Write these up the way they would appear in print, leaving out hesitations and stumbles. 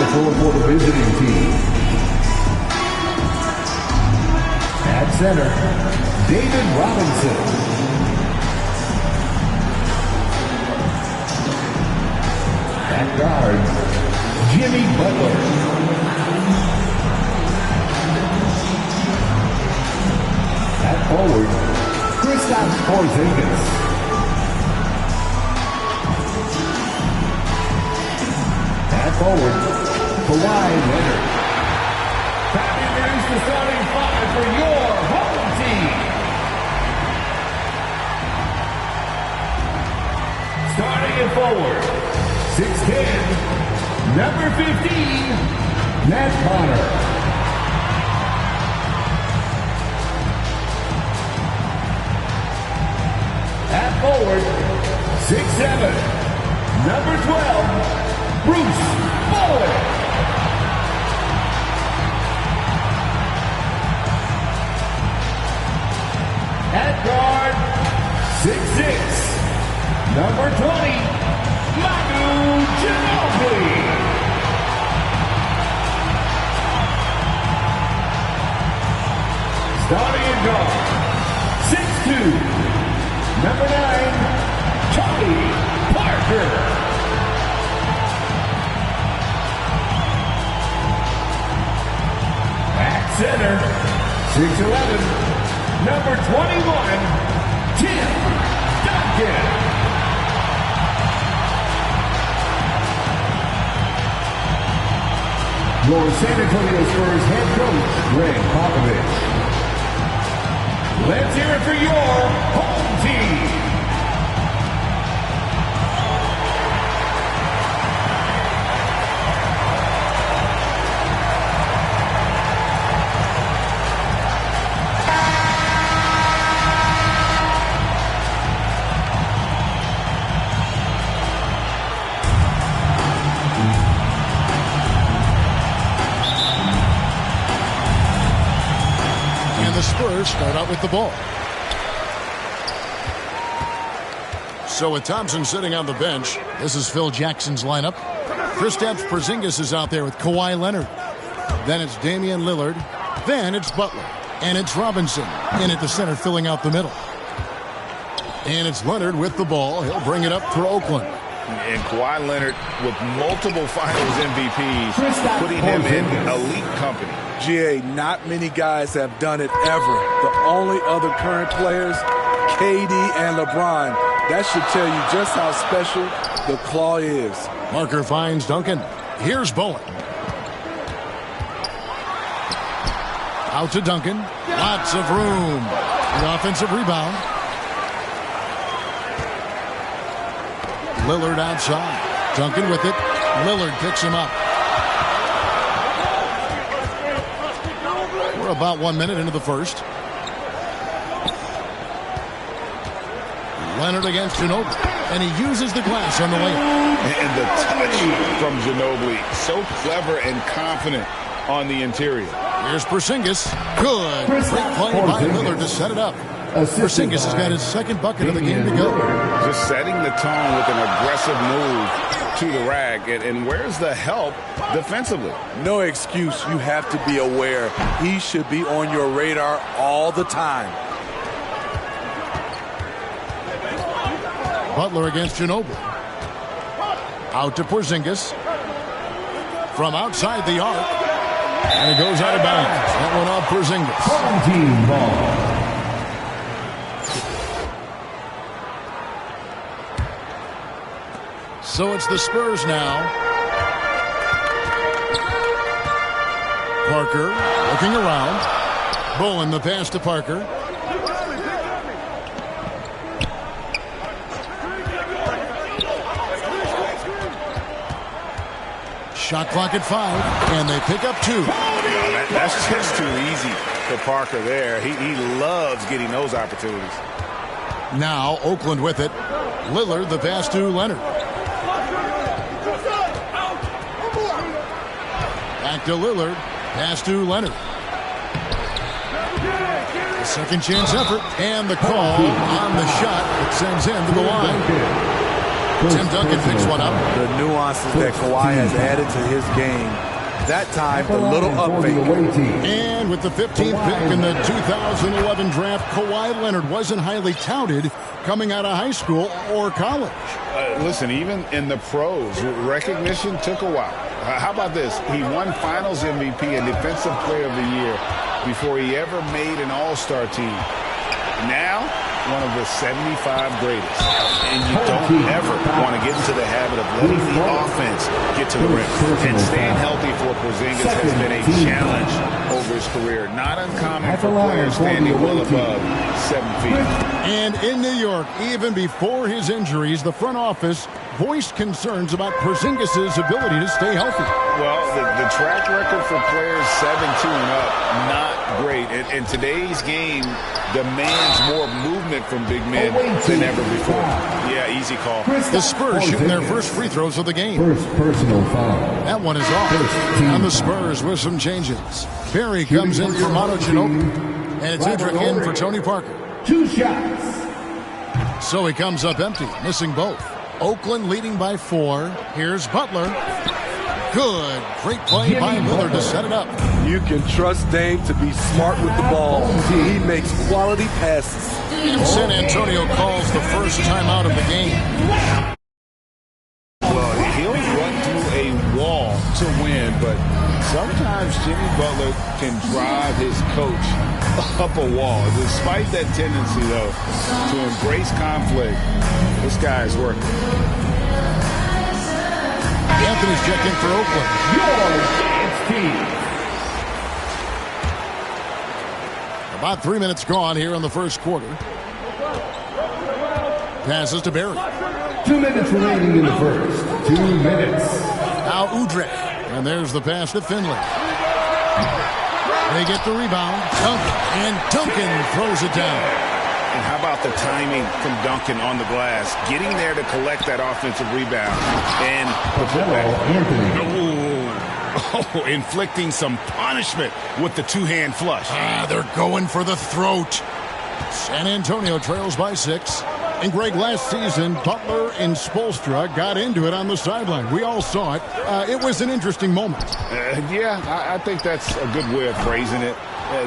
uniform for the visiting team. At center, David Robinson. At guard, Jimmy Butler. At forward, Kristaps Porzingis. At forward, Kawhi Leonard. Time to introduce the starting five for your home team. Starting at forward, 6'10", number 15, Matt Bonner. At forward, 6'7", number 12, Bruce Bowen. At guard, 6'6", number 20, Manu Ginobili. Starting at guard, 6'2", number 9, Tony Parker. At center, 6'11", number 21, Tim Duncan. Your San Antonio Spurs head coach, Greg Popovich. Let's hear it for your home team. The Spurs start out with the ball. So with Thompson sitting on the bench, this is Phil Jackson's lineup. Kristaps Porzingis is out there with Kawhi Leonard. Then it's Damian Lillard. Then it's Butler. And it's Robinson in at the center filling out the middle. And it's Leonard with the ball. He'll bring it up for Oakland. And Kawhi Leonard with multiple finals MVPs, putting him in elite company. GA, not many guys have done it ever. The only other current players, KD and LeBron. That should tell you just how special the claw is. Parker finds Duncan. Here's Bowen. Out to Duncan. Lots of room. The offensive rebound. Lillard outside. Duncan with it. Lillard picks him up. We're about 1 minute into the first. Leonard against Ginobili. And he uses the glass on the layup. And the touch from Ginobili. So clever and confident on the interior. Here's Porzingis. Good. Great play by Lillard to set it up. Porzingis has got his second bucket of the game to go. Just setting the tone with an aggressive move to the rack. And where's the help defensively? No excuse. You have to be aware. He should be on your radar all the time. Butler against Ginobili. Out to Porzingis. From outside the arc. And it goes out of bounds. That one off Porzingis. Home team ball. So it's the Spurs now. Parker looking around. Bowen the pass to Parker. Shot clock at 5, and they pick up 2. That's just too easy for Parker there. He loves getting those opportunities. Now Oakland with it. Lillard the pass to Leonard. Back to Lillard. Pass to Leonard. A second chance effort. And the call on the shot that sends him to the line. Tim Duncan picks one up. The nuances that Kawhi has added to his game. That time, the little up fake. And with the 15th pick in the 2011 draft, Kawhi Leonard wasn't highly touted coming out of high school or college. Listen, even in the pros, recognition took a while. How about this? He won Finals MVP and Defensive Player of the Year before he ever made an All-Star team. Now, one of the 75 greatest. And you don't ever want to get into the habit of letting the offense get to the rim. And staying healthy for Porzingis has been a challenge over his career. Not uncommon for players standing well above 7 feet. And in New York, even before his injuries, the front office voiced concerns about Porzingis' ability to stay healthy. Well, the track record for players 7-2 and up, not great. And today's game demands more movement from big men than ever before. Yeah, easy call. The Spurs shooting their first free throws of the game. First personal foul. That one is off. And the Spurs with some changes. Barry comes in for Manu Ginobili. And it's Udrih in for Tony Parker. 2 shots. So he comes up empty, missing both. Oakland leading by 4. Here's Butler. Good. Great play by Lillard to set it up. You can trust Dame to be smart with the ball. He makes quality passes. And San Antonio calls the first time out of the game. Well, he'll run through a wall to win, but sometimes Jimmy Butler can drive his coach up a wall. Despite that tendency, though, to embrace conflict, this guy is working. Anthony's checked in for Oakland. Your dance team. About 3 minutes gone here in the first quarter. Passes to Barry. 2 minutes remaining in the first. 2 minutes. Now Udrih. And there's the pass to Finley. They get the rebound. Duncan. And Duncan throws it down. And how about the timing from Duncan on the glass? Getting there to collect that offensive rebound. And the putback. Oh, inflicting some punishment with the two-hand flush. They're going for the throat. San Antonio trails by 6. And Greg, last season, Butler and Spoelstra got into it on the sideline. We all saw it. It was an interesting moment. Yeah, I think that's a good way of phrasing it.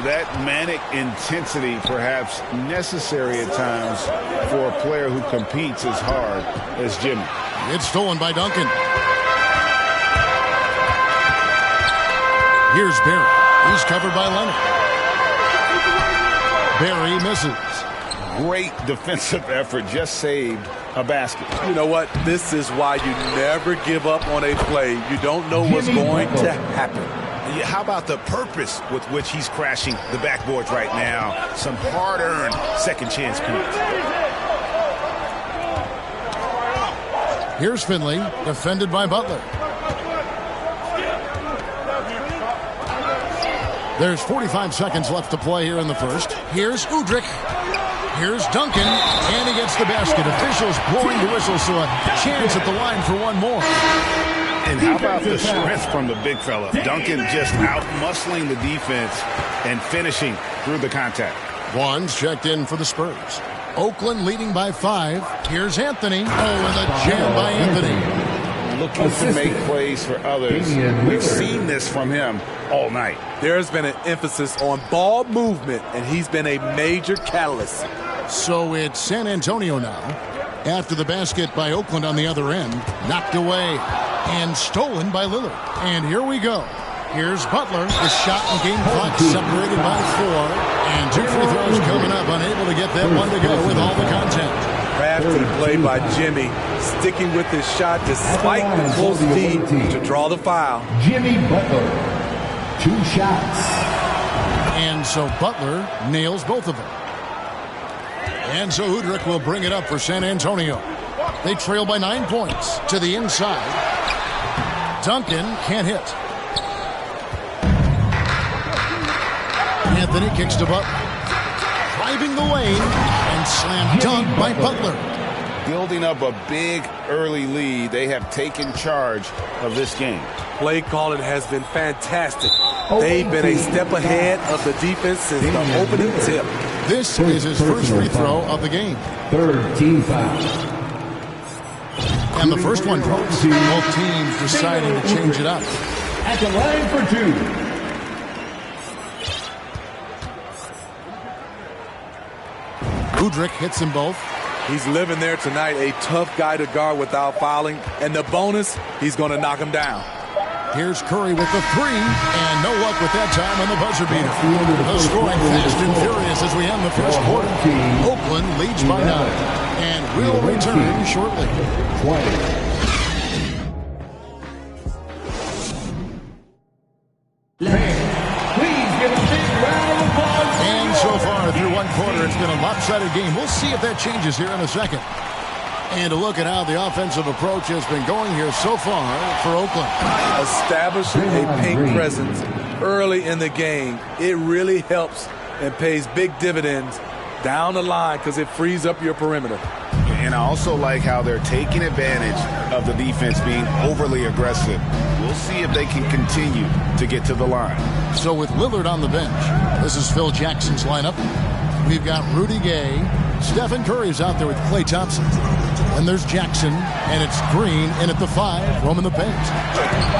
That manic intensity, perhaps necessary at times for a player who competes as hard as Jimmy. It's stolen by Duncan. Here's Barry. He's covered by Leonard. Barry misses. Great defensive effort, just saved a basket. You know what? This is why you never give up on a play. You don't know what's going to happen. Yeah, how about the purpose with which he's crashing the backboards right now? Some hard-earned second chance points. Here's Finley, defended by Butler. There's 45 seconds left to play here in the first. Here's Udrih. Here's Duncan, and he gets the basket. Officials blowing the whistle, so a chance at the line for one more. And how about the strength from the big fella? Duncan just out-muscling the defense and finishing through the contact. One's checked in for the Spurs. Oakland leading by 5. Here's Anthony. Oh, and a jam by Anthony. Looking to make plays for others. We've seen this from him all night. There's been an emphasis on ball movement, and he's been a major catalyst. So it's San Antonio now. After the basket by Oakland on the other end. Knocked away and stolen by Lillard. And here we go. Here's Butler. The shot and game clock separated by 4. And 2 free throws coming up. Unable to get that one to go with all the content. Crafty play by Jimmy. Sticking with his shot despite the close lead to draw the foul. Jimmy Butler. 2 shots. And so Butler nails both of them. And so Udrih will bring it up for San Antonio. They trail by 9 points to the inside. Duncan can't hit. Anthony kicks to Butler. Driving the lane and slam dunk by Butler. Building up a big early lead. They have taken charge of this game. Play calling has been fantastic. They've been a step ahead of the defense since the opening tip. This is his first free throw of the game. 3rd team foul. And the first one drops. Both teams deciding to change it up. At the line for two. Udrich hits them both. He's living there tonight, a tough guy to guard without fouling. And the bonus, he's going to knock him down. Here's Curry with the three, and no luck with that time on the buzzer beater. The scoring fast and furious as we end the first quarter. Oakland leads by 9, and will return shortly. Please give a big round of applause. And so far through one quarter, it's been a lopsided game. We'll see if that changes here in a second. And to look at how the offensive approach has been going here so far for Oakland. Establishing a paint presence early in the game, it really helps and pays big dividends down the line because it frees up your perimeter. And I also like how they're taking advantage of the defense being overly aggressive. We'll see if they can continue to get to the line. So with Lillard on the bench, this is Phil Jackson's lineup. We've got Rudy Gay. Stephen Curry's out there with Klay Thompson. And there's Jackson, and it's Green in at the 5, roaming the paint.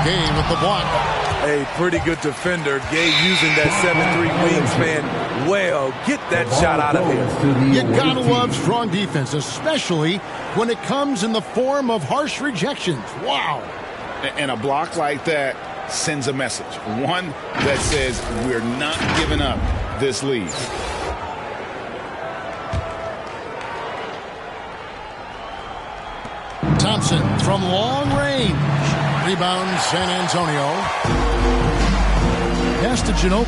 Gay with the block. A pretty good defender. Gay using that 7'3" wingspan well. Get that shot out of here. You gotta love strong defense, especially when it comes in the form of harsh rejections. Wow. And a block like that sends a message. One that says we're not giving up this lead. Thompson from long range. Rebound San Antonio. Pass to Ginobili.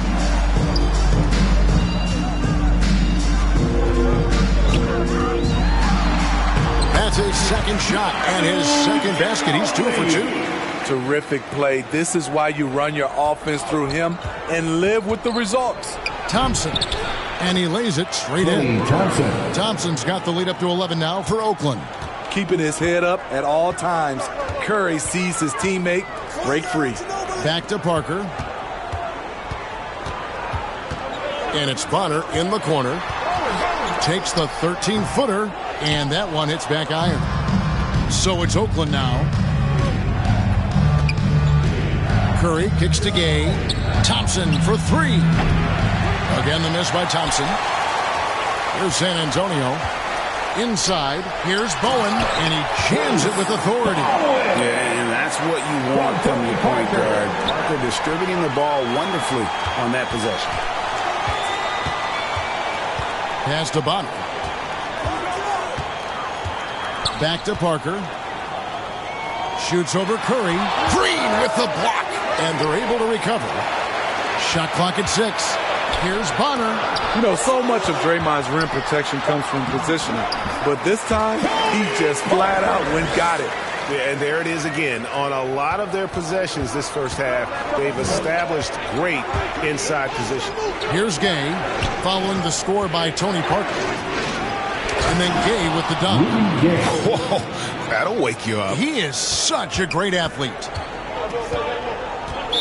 That's his second shot and his second basket. He's 2 for 2. Terrific play. This is why you run your offense through him and live with the results. Thompson. And he lays it straight in. Thompson's got the lead up to 11 now for Oakland. Keeping his head up at all times. Curry sees his teammate break free. Back to Parker. And it's Bonner in the corner. Takes the 13-footer, and that one hits back iron. So it's Oakland now. Curry kicks to Gay. Thompson for 3. Again, the miss by Thompson. Here's San Antonio. Inside, here's Bowen, and he jams it with authority. Yeah, and that's what you want from your point guard. Parker distributing the ball wonderfully on that possession. Pass to Bonner. Back to Parker. Shoots over Curry. Green with the block, and they're able to recover. Shot clock at 6. Here's Bonner. You know, so much of Draymond's rim protection comes from positioning. But this time, he just flat out went got it. Yeah, and there it is again. On a lot of their possessions this first half, they've established great inside position. Here's Gay, following the score by Tony Parker. And then Gay with the dunk. Whoa, that'll wake you up. He is such a great athlete.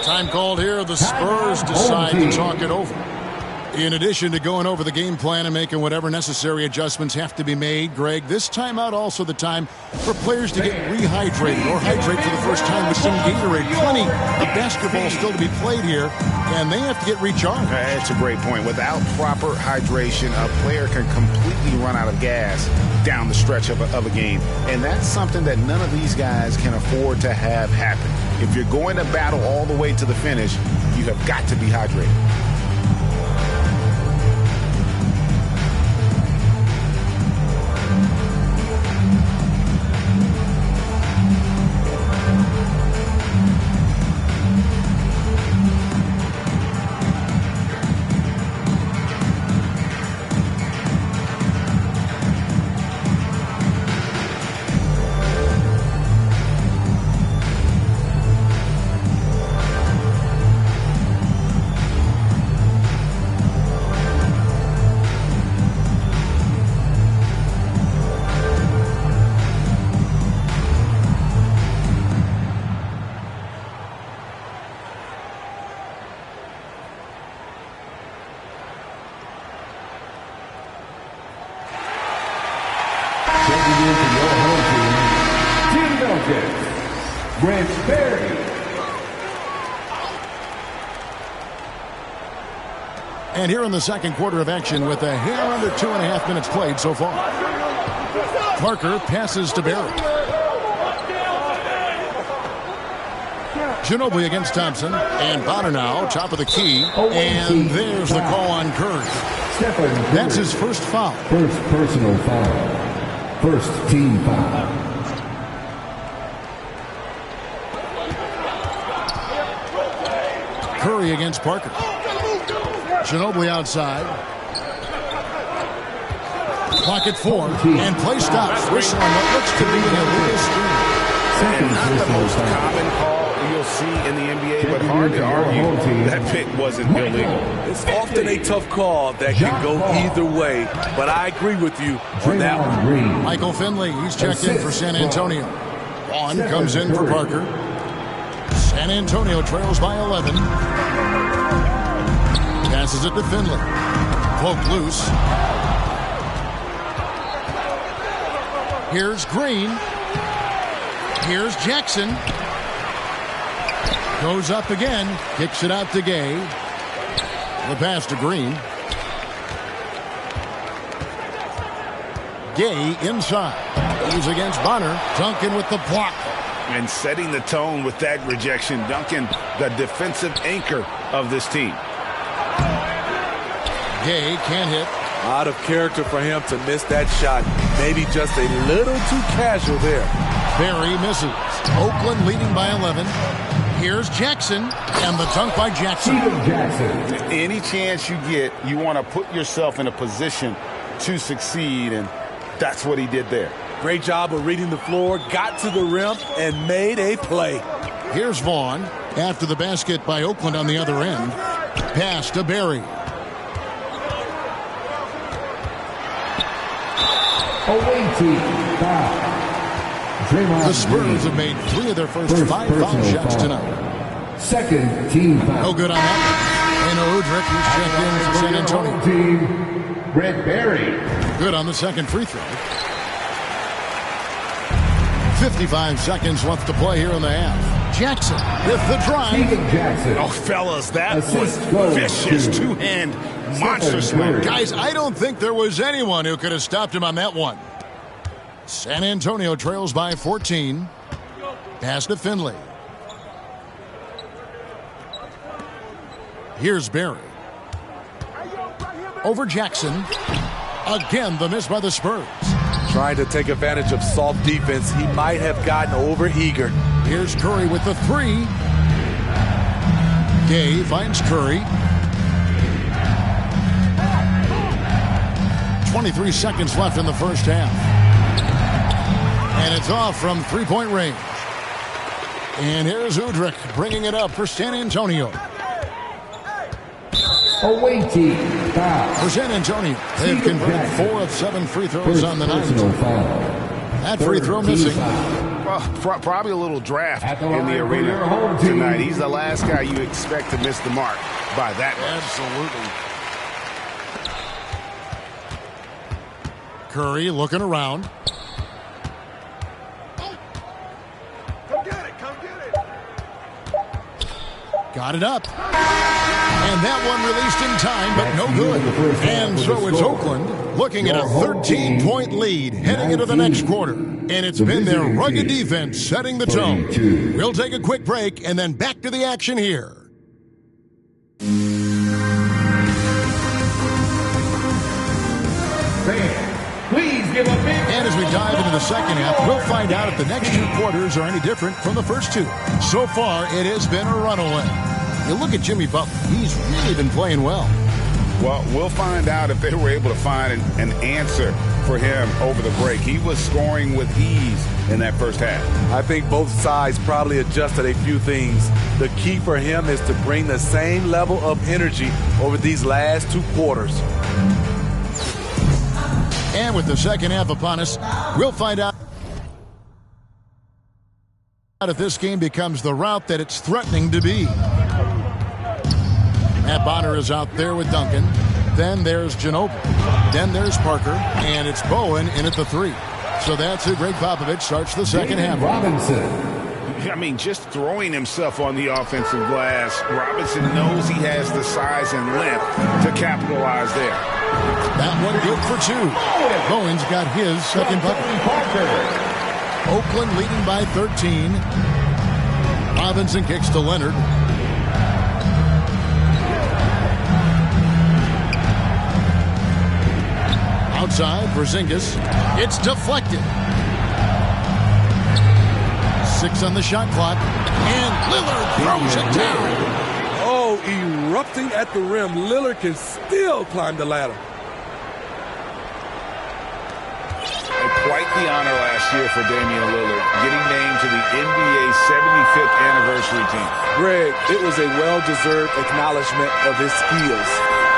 Time called here. The Spurs decide to talk it over. In addition to going over the game plan and making whatever necessary adjustments have to be made, Greg, this timeout also the time for players to get rehydrated or hydrate for the first time with some Gatorade. Plenty of basketball still to be played here, and they have to get recharged. That's a great point. Without proper hydration, a player can completely run out of gas down the stretch of a game. And that's something that none of these guys can afford to have happen. If you're going to battle all the way to the finish, you have got to be hydrated. Intelligence, Brent Berry. And here in the second quarter of action with a hair under 2.5 minutes played so far. Parker passes to Berry. Ginobili against Thompson. And Bonner now, top of the key. And there's the call on Curry. That's his first foul. First personal foul. First team foul. Curry against Parker. Ginobili outside. Clock at 4. And play stops. Whistle on what looks to be an illegal screen. And not the most common call you'll see in the NBA, but hard to argue that pick wasn't illegal. It's often a tough call that can go either way, but I agree with you on that one. Michael Finley, he's checked in for San Antonio. Vaughn comes in for Parker. San Antonio trails by 11. Passes it to Finley. Cloak loose. Here's Green. Here's Jackson. Goes up again. Kicks it out to Gay. The pass to Green. Gay inside. He's against Bonner. Duncan with the block. And setting the tone with that rejection. Duncan, the defensive anchor of this team. Gay can't hit. Out of character for him to miss that shot. Maybe just a little too casual there. Berry misses. Oakland leading by 11. Here's Jackson, and the dunk by Jackson. Any chance you get, you want to put yourself in a position to succeed, and that's what he did there. Great job of reading the floor, got to the rim, and made a play. Here's Vaughn after the basket by Oakland on the other end. Pass to Berry. The Spurs have made 3 of their first 5 foul shots tonight. Second team foul. No good on that. And Udrich, who's checked in for San Antonio. Team, Brent Berry. Good on the second free throw. 55 seconds left to play here in the half. Jackson with the drive. Jackson. Oh, fellas, that was vicious two-hand monster swing. Guys, I don't think there was anyone who could have stopped him on that one. San Antonio trails by 14. Pass to Finley. Here's Berry. Over Jackson. Again, the miss by the Spurs. Trying to take advantage of soft defense. He might have gotten over-eager. Here's Curry with the 3. Gay finds Curry. 23 seconds left in the first half. And it's off from three-point range. And here's Udrich bringing it up for San Antonio. Awaiting foul. For San Antonio, they've converted 4 of 7 free throws on the night. That free throw missing. Well, probably a little draft in the arena tonight. He's the last guy you expect to miss the mark by that much. Absolutely. Curry looking around. Got it up. And that one released in time, but no good. And so it's Oakland looking at a 13-point lead heading into the next quarter. And it's been their rugged defense setting the tone. We'll take a quick break and then back to the action here. Please give a big... And as we dive into the second half, we'll find out if the next 2 quarters are any different from the first 2. So far, it has been a runaway. You look at Jimmy Butler. He's really been playing well. Well, we'll find out if they were able to find an answer for him over the break. He was scoring with ease in that first half. I think both sides probably adjusted a few things. The key for him is to bring the same level of energy over these last 2 quarters. And with the second half upon us, we'll find out if this game becomes the route that it's threatening to be. Matt Bonner is out there with Duncan. Then there's Ginobili. Then there's Parker. And it's Bowen in at the 3. So that's who Greg Popovich starts the second half. Robinson. I mean, just throwing himself on the offensive glass, Robinson knows he has the size and length to capitalize there. That one good for 2. Bowen's got his second bucket. Oakland leading by 13. Robinson kicks to Leonard. Outside, Porzingis. It's deflected. 6 on the shot clock. And Lillard throws it down. Oh, erupting at the rim. Lillard can still climb the ladder. Quite the honor last year for Damian Lillard, getting named to the NBA 75th anniversary team. Greg, it was a well-deserved acknowledgement of his skills.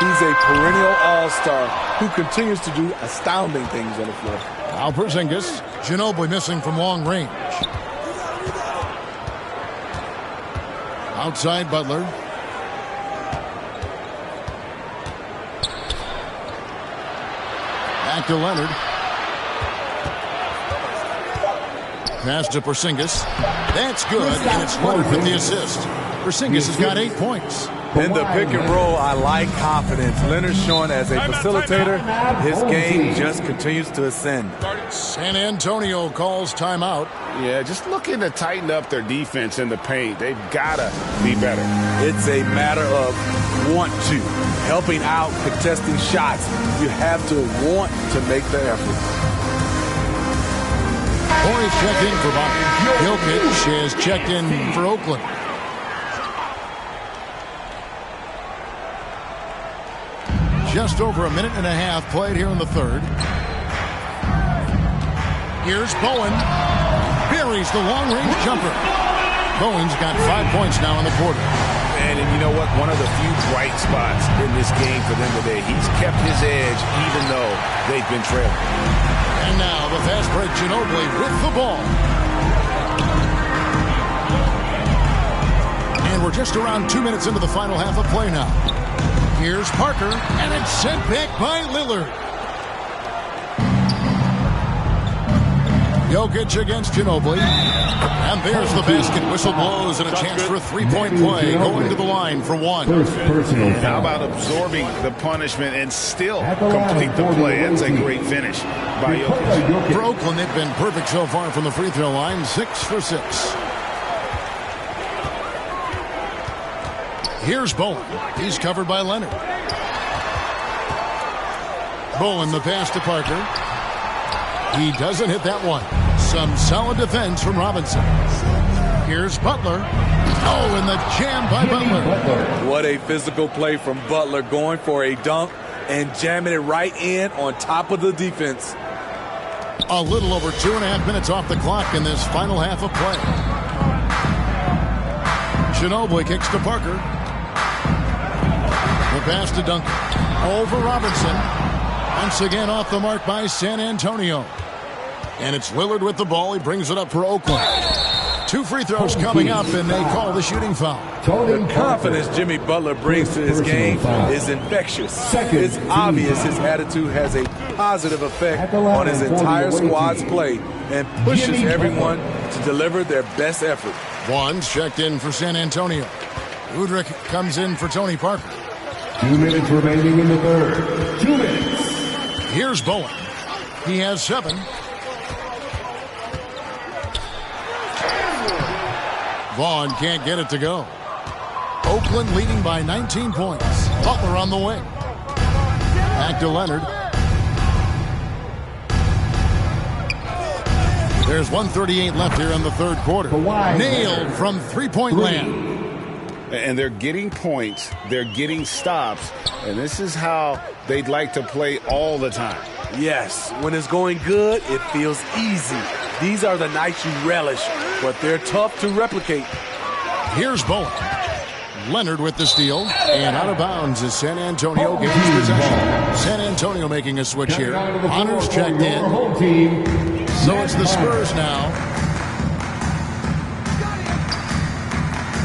He's a perennial all-star who continues to do astounding things on the floor. Now Porzingis. Ginobili missing from long range. Outside Butler. Back to Leonard. Pass to Porzingis. That's good, and it's Leonard with the assist. Porzingis has got 8 points. In the pick and roll, I like confidence. Leonard's showing as a facilitator. His game just continues to ascend. San Antonio calls timeout. Yeah, just looking to tighten up their defense in the paint. They've got to be better. It's a matter of want to. Helping out, contesting shots. You have to want to make the effort. Boy's checked in for Boston. Jokic is checked in for Oakland. Just over a minute and a half played here in the third. Here's Bowen. Buries the long-range jumper. Bowen's got 5 points now in the quarter. And you know what? One of the few bright spots in this game for them today. He's kept his edge even though they've been trailing. And now the fast break, Ginobili with the ball. And we're just around 2 minutes into the final half of play now. Here's Parker, and it's sent back by Lillard. Jokic against Ginobili. And there's the basket. Whistle blows and a chance for a three-point play. Going to the line for 1. How about absorbing the punishment and still complete the play? That's a great finish by Jokic. For Oakland, they've been perfect so far from the free throw line. 6 for 6. Here's Bowen. He's covered by Leonard. Bowen, the pass to Parker. He doesn't hit that one. Some solid defense from Robinson. Here's Butler. Oh, and the jam by Butler. What a physical play from Butler, going for a dunk and jamming it right in on top of the defense. A little over 2.5 minutes off the clock in this final half of play. Ginobili kicks to Parker. The pass to Duncan. Over Robinson. Once again off the mark by San Antonio. And it's Lillard with the ball. He brings it up for Oakland. 2 free throws coming up, and they call the shooting foul. The confidence Jimmy Butler brings to his game is infectious. It's obvious his attitude has a positive effect on his entire squad's play and pushes everyone to deliver their best effort. One's checked in for San Antonio. Udrich comes in for Tony Parker. 2 minutes remaining in the third. 2 minutes. Here's Bowen. He has 7. Vaughn can't get it to go. Oakland leading by 19 points. Butler on the wing. Back to Leonard. There's 1:38 left here in the third quarter. Nailed from three-point land. And they're getting points. They're getting stops. And this is how they'd like to play all the time. Yes, when it's going good, it feels easy. These are the nights you relish, but they're tough to replicate. Here's Bowen. Leonard with the steal. And out of bounds as San Antonio gains possession. San Antonio making a switch here. Honors checked in. So it's the Spurs now.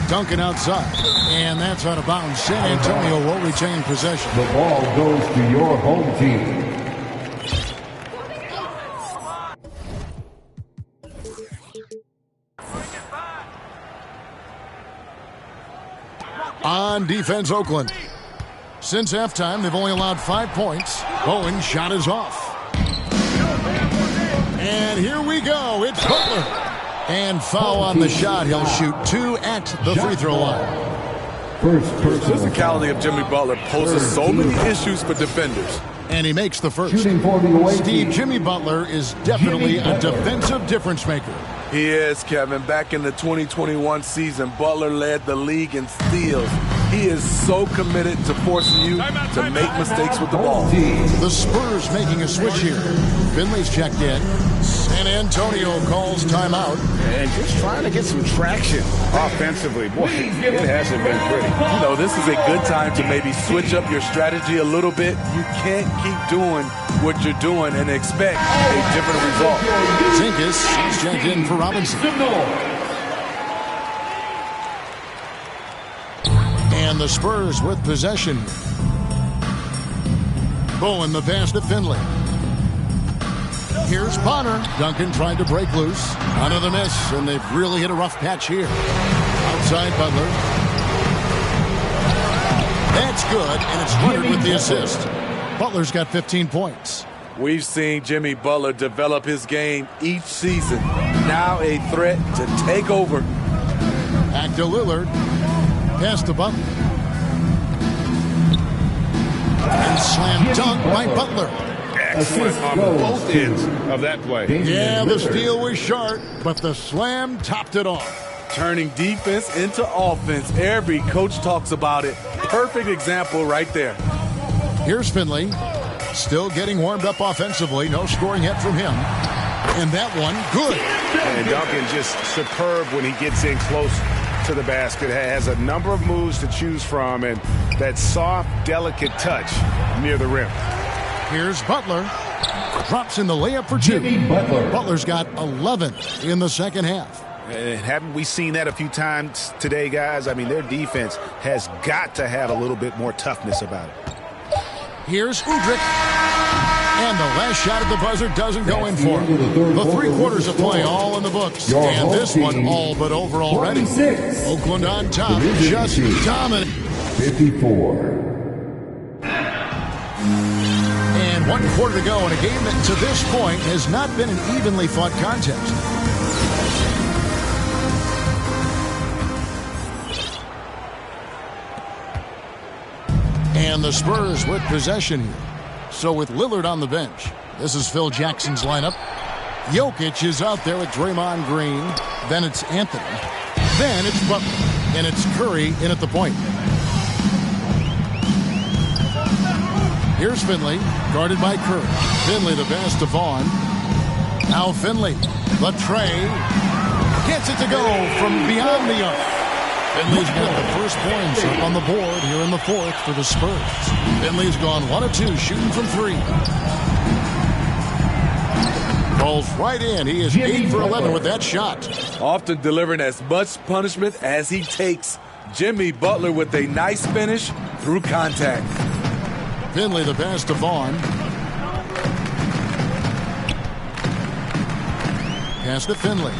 Duncan outside. And that's out of bounds. San Antonio will retain possession. The ball goes to your home team. On defense, Oakland. Since halftime, they've only allowed 5 points. Bowen's shot is off. And here we go. It's Butler. And foul on the shot. He'll shoot 2 at the free throw line. The physicality of Jimmy Butler poses so many issues for defenders. And he makes the first. Steve, Jimmy Butler is definitely a defensive difference maker. He is, Kevin. Back in the 2021 season, Butler led the league in steals. He is so committed to forcing you to make mistakes with the ball. The Spurs making a switch here. Finley's checked in. San Antonio calls timeout. And just trying to get some traction offensively. Boy, it hasn't been pretty. You know, this is a good time to maybe switch up your strategy a little bit. You can't keep doing what you're doing and expect a different result. Zinkus is checked in for Robinson. And the Spurs with possession. Bowen the pass to Finley. Here's Bonner. Duncan tried to break loose. Another miss, and they've really hit a rough patch here. Outside Butler. That's good, and it's Leonard with the assist. Butler's got 15 points. We've seen Jimmy Butler develop his game each season. Now a threat to take over. Back to Lillard. Pass to Butler. And slam dunk by Butler. Excellent on both ends of that play. Yeah, the steal was short, but the slam topped it off. Turning defense into offense. Every coach talks about it. Perfect example right there. Here's Finley. Still getting warmed up offensively. No scoring yet from him. And that one, good. And Duncan just superb when he gets in close to the basket. Has a number of moves to choose from, and that soft, delicate touch near the rim. Here's Butler. Drops in the layup for 2. Butler's got 11 in the second half. And haven't we seen that a few times today, guys? I mean, their defense has got to have a little bit more toughness about it. Here's Udrich. And the last shot at the buzzer doesn't go in for him. The 3 quarters of play all in the books. And this one all but over already. Oakland on top. Just dominant. 54. And 1 quarter to go in a game that to this point has not been an evenly fought contest. And the Spurs with possession here. So with Lillard on the bench, this is Phil Jackson's lineup. Jokic is out there with Draymond Green. Then it's Anthony. Then it's Butler. And it's Curry in at the point. Here's Finley, guarded by Curry. Finley the pass to Vaughn. Now Finley, the tray. Gets it to go from beyond the arc. Finley's got the first points up on the board here in the 4th for the Spurs. Finley's gone 1 of 2, shooting from 3. Rolls right in. He is 8 for 11 with that shot. Often delivering as much punishment as he takes. Jimmy Butler with a nice finish through contact. Finley the pass to Vaughn. Pass to Finley.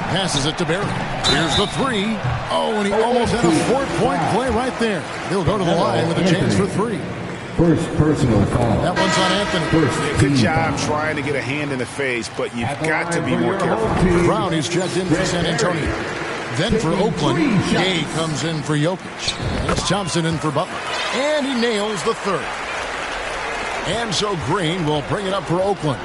Passes it to Barry. Here's the 3. Oh, and he almost had a 4-point play right there. He'll go to the line with a chance for 3. First personal foul. That one's on Anthony. Good job trying to get a hand in the face, but you've got to be more careful. Brown is checked in for San Antonio. Then for Oakland, Gay comes in for Jokic. It's Thompson in for Butler. And he nails the 3rd. And so Green will bring it up for Oakland.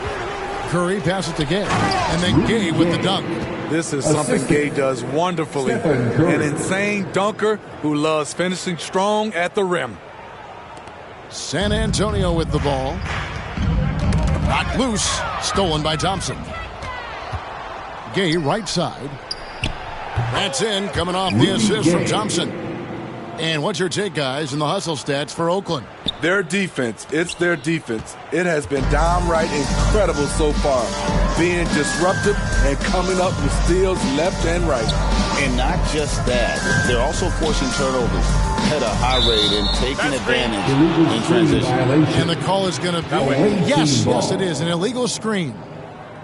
Curry passes to Gay. And then Gay with the dunk. This is something Gay does wonderfully. An insane dunker who loves finishing strong at the rim. San Antonio with the ball. Knocked loose. Stolen by Thompson. Gay right side. That's in, coming off the assist from Thompson. And what's your take, guys, in the hustle stats for Oakland? Their defense, it's their defense. It has been downright incredible so far. Being disruptive and coming up with steals left and right. And not just that, they're also forcing turnovers at a high rate and taking advantage in transition. And the call is going to be, yes, it is, an illegal screen.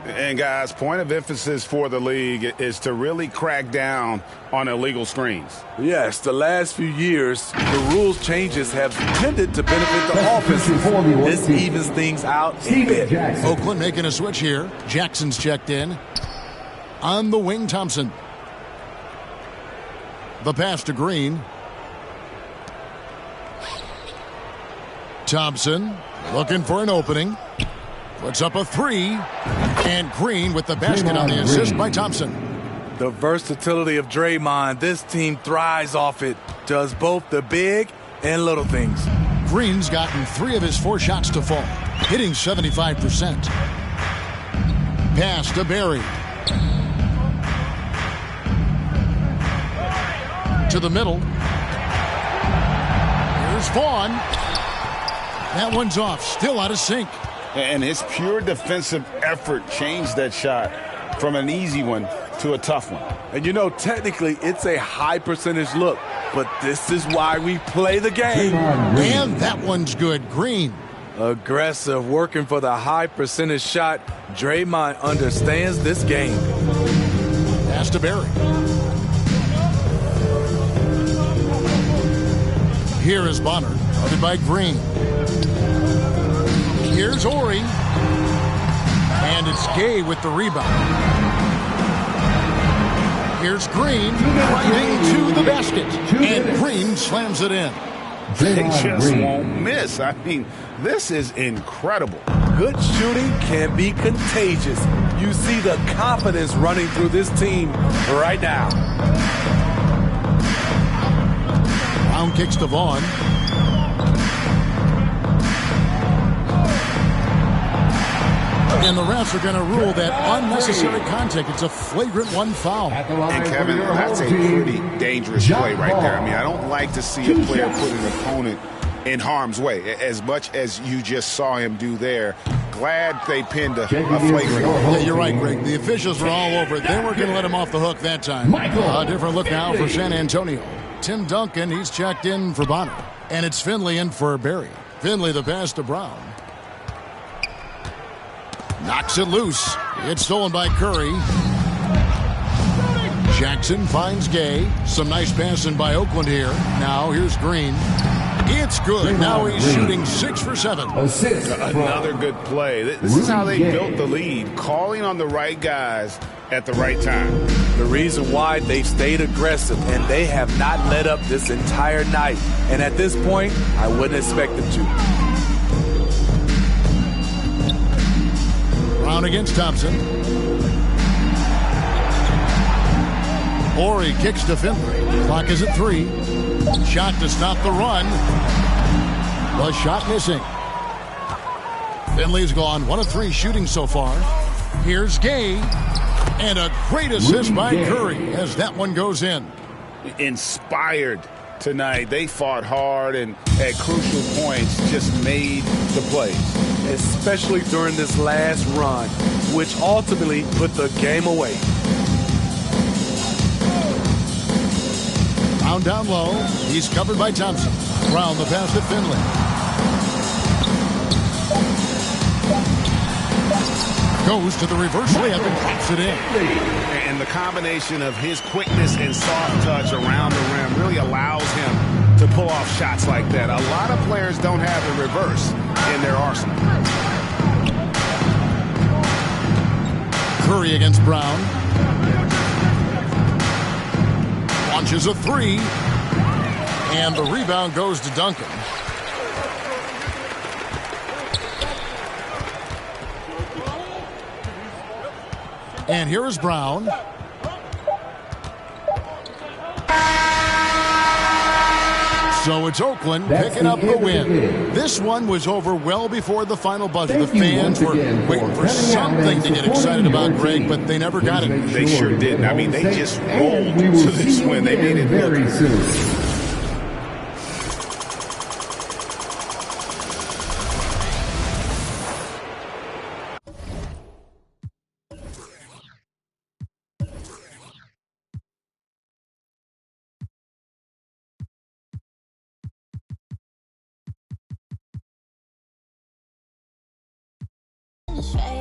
And, guys, point of emphasis for the league is to really crack down on illegal screens. Yes, the last few years, the rules changes have tended to benefit the offenses. This evens things out a bit. Oakland making a switch here. Jackson's checked in. On the wing, Thompson. The pass to Green. Thompson looking for an opening. Puts up a three. And Green with the basket on the assist by Thompson. The versatility of Draymond, this team thrives off it. Does both the big and little things. Green's gotten 3 of his 4 shots to fall, hitting 75%. Pass to Barry. To the middle. Here's Vaughn. That one's off, still out of sync. And his pure defensive effort changed that shot from an easy one to a tough one. And you know, technically, it's a high percentage look, but this is why we play the game. And that one's good. Green. Aggressive, working for the high percentage shot. Draymond understands this game. Pass to Barry. Here is Bonner, guarded by Green. Here's Ori. And it's Gay with the rebound. Here's Green driving to the basket. And Green slams it in. They just won't miss. I mean, this is incredible. Good shooting can be contagious. You see the confidence running through this team right now. Brown kicks to Vaughn. And the refs are going to rule that unnecessary contact. It's a flagrant 1 foul. And Kevin, that's a pretty dangerous play right there. I mean, I don't like to see a player put an opponent in harm's way, as much as you just saw him do there. Glad they pinned a flagrant. Yeah, you're right, Greg. The officials were all over it. They weren't going to let him off the hook that time. A different look now for San Antonio. Tim Duncan, he's checked in for Bonner. And it's Finley in for Barry. Finley the pass to Brown. Knocks it loose. It's stolen by Curry. Jackson finds Gay. Some nice passing by Oakland here. Now here's Green. It's good. Now he's shooting 6 for 7. Another good play. This is how they built the lead, calling on the right guys at the right time. The reason why they've stayed aggressive, and they have not let up this entire night. And at this point, I wouldn't expect them to. Brown against Thompson. Ori kicks to Finley. Clock is at 3. Shot to stop the run. The shot missing. Finley's gone 1 of 3 shooting so far. Here's Gay. And a great assist by Curry as that one goes in. Inspired tonight. They fought hard and at crucial points just made the plays. Especially during this last run, which ultimately put the game away. Brown down low. He's covered by Thompson. Brown the pass to Finley. Goes to the reverse layup and drops it in. And the combination of his quickness and soft touch around the rim really allows him to pull off shots like that. A lot of players don't have the reverse in their arsenal. Curry against Brown. Launches a 3. And the rebound goes to Duncan. And here is Brown. So it's Oakland picking up the win. This one was over well before the final buzzer. The fans were waiting for something to get excited about, Greg, but they never got it. They sure didn't. I mean, they just rolled to this win. They made it very soon. Straight